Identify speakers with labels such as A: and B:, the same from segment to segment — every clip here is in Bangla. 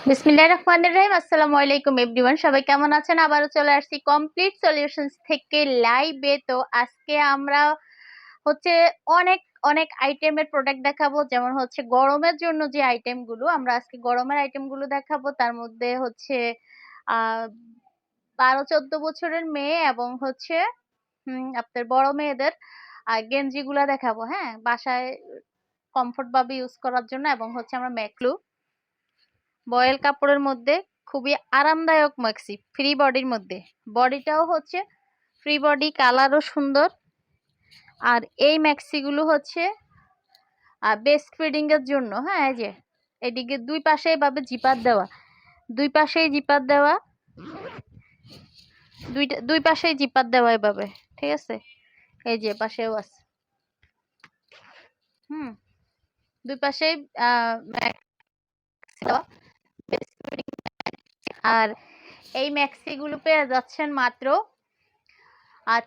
A: বিসমিল্লাহির রহমানির রহিম। আসসালামু আলাইকুম এভরিওয়ান, সবাই কেমন আছেন? আবারও চলে আসছি কমপ্লিট সলিউশনস থেকে লাইভে। তো আজকে আমরা হচ্ছে অনেক অনেক আইটেমের প্রোডাক্ট দেখাবো, যেমন হচ্ছে গরমের জন্য যে আইটেমগুলো, আমরা আজকে গরমের আইটেমগুলো দেখাবো। তার মধ্যে হচ্ছে 12-14 বছরের মেয়ে এবং হচ্ছে আপনার বড় মেয়েদের গেঞ্জিগুলা দেখাবো। হ্যাঁ, বাসায় কমফোর্ট ভাবে ইউজ করার জন্য। এবং হচ্ছে আমরা ম্যাক্লু বয়েল কাপড়ের মধ্যে খুবই আরামদায়ক ম্যাক্সি, ফ্রি বডির মধ্যে। বডিটাও হচ্ছে ফ্রি বডি, কালারও সুন্দর। আর এই ম্যাক্সিগুলো হচ্ছে বেস্ট ফিডিং এর জন্য। হ্যাঁ, এই যে এদিকে দুই পাশে এভাবে জিপার দেওয়া, দুই পাশেই জিপার দেওয়া, দুই পাশেই জিপার দেওয়া এভাবে। ঠিক আছে, এই যে পাশেও আছে। দুই পাশেই ম্যাক্সি দেওয়া, বেস্ট ফিডিং। আর এই ম্যাক্সি গুলো পেয়ে যাচ্ছেন মাত্র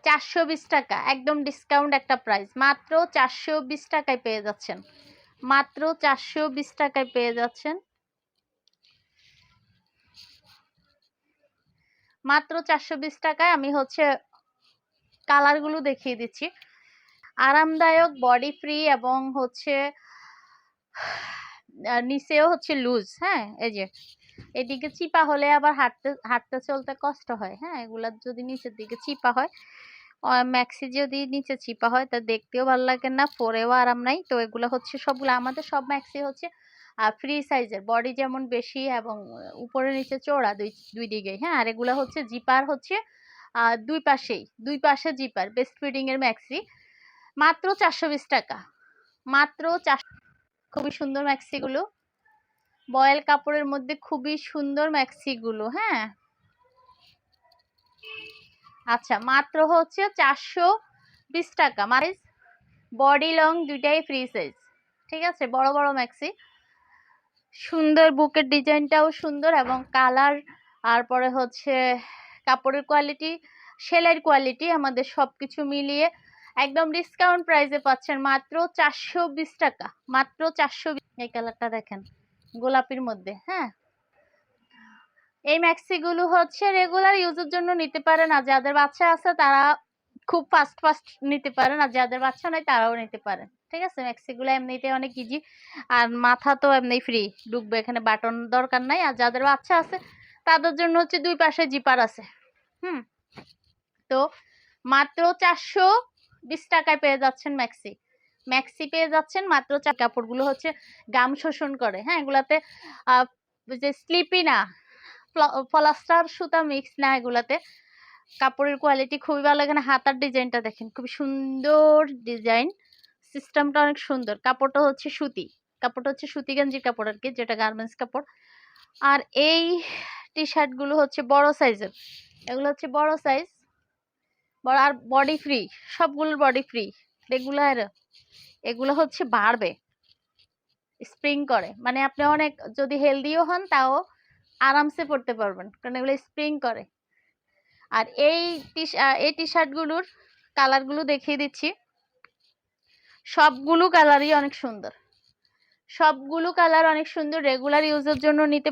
A: 420 টাকা, একদম ডিসকাউন্ট একটা প্রাইস। মাত্র 420 টাকায় পেয়ে যাচ্ছেন, মাত্র 420 টাকায় পেয়ে যাচ্ছেন, মাত্র 420 টাকায়। আমি হচ্ছে কালার গুলো দেখিয়ে দিচ্ছি। আরামদায়ক, বডি ফ্রি এবং হচ্ছে নিচেও হচ্ছে লুজ। হ্যাঁ, এই যে এদিকে চিপা হলে আবার হাঁটতে হাঁটতে চলতে কষ্ট হয়। হ্যাঁ, এগুলা যদি নিচের দিকে চিপা হয়, ম্যাক্সি যদি নিচে চিপা হয় তা দেখতেও ভালো লাগে না, পরেও আরাম নাই। তো এগুলো হচ্ছে সবগুলো, আমাদের সব ম্যাক্সি হচ্ছে ফ্রি সাইজের, বডি যেমন বেশি এবং উপরে নিচে চওড়া দুই দিকে। হ্যাঁ, আর এগুলো হচ্ছে জিপার হচ্ছে দুই পাশে জিপার, বেস্ট ফিডিং এর ম্যাক্সি। মাত্র 420 টাকা, মাত্র 400। খুবই সুন্দর ম্যাক্সি গুলো, বয়েল কাপড়ের মধ্যে খুবই সুন্দর ম্যাক্সি গুলো। হ্যাঁ, আচ্ছা, মাত্র হচ্ছে 420 টাকা। মানে বডি লং দুইটাই ফ্রি সাইজ। ঠিক আছে, বড় বড় ম্যাক্সি, সুন্দর, বুকের ডিজাইনটাও সুন্দর এবং কালার, আর পরে হচ্ছে কাপড়ের কোয়ালিটি, সেলাইয়ের কোয়ালিটি, আমাদের সবকিছু মিলিয়ে একদম ডিসকাউন্ট প্রাইসে পাচ্ছেন মাত্র 420 টাকা, মাত্র 420। এই কালারটা দেখেন, গোলাপির মধ্যে। হ্যাঁ, এই ম্যাক্সি গুলো হচ্ছে রেগুলার ইউজের জন্য নিতে পারেন, আর যাদের বাচ্চা আছে তারা খুব ফাস্ট ফাস্ট নিতে পারেন, আর যাদের বাচ্চা নাই তারাও নিতে পারেন। ঠিক আছে, ম্যাক্সি গুলো এমনিতে অনেক ইজি, আর মাথা তো এমনি ফ্রি ঢুকবে, এখানে বাটন দরকার নাই। আর যাদের বাচ্চা আছে তাদের জন্য হচ্ছে দুই পাশে জিপার আছে। তো মাত্র 420 টাকায় পেয়ে যাচ্ছেন ম্যাক্সি, ম্যাক্সি পেয়ে যাচ্ছেন মাত্র। কাপড়গুলো হচ্ছে গাম শোষণ করে। হ্যাঁ, এগুলাতে যে স্লিপি না, পলাস্টার সুতা মিক্স না, এগুলাতে কাপড়ের কোয়ালিটি খুবই ভালো। এখানে হাতার ডিজাইনটা দেখেন, খুব সুন্দর ডিজাইন, সিস্টেমটা অনেক সুন্দর। কাপড়টা হচ্ছে সুতি, কাপড়টা হচ্ছে সুতি গেঞ্জির কাপড় আর কি, যেটা গার্মেন্টস কাপড়। আর এই টি শার্ট গুলো হচ্ছে বড় সাইজের, এগুলো হচ্ছে বড় সাইজ, বড়, আর বডি ফ্রি, সবগুলোর বডি ফ্রি। রেগুলার এগুলো হচ্ছে বাড়বে, স্প্রিং করে, মানে আপনি অনেক যদি হেলদিও হন তাও আরামসে পড়তে পারবেন, কারণ এগুলো স্প্রিং করে। আর এই টি শার্ট গুলোর কালার গুলো দেখিয়ে দিচ্ছি, সবগুলো কালারই অনেক সুন্দর, সবগুলো কালার অনেক সুন্দর, রেগুলার ইউজের জন্য নিতে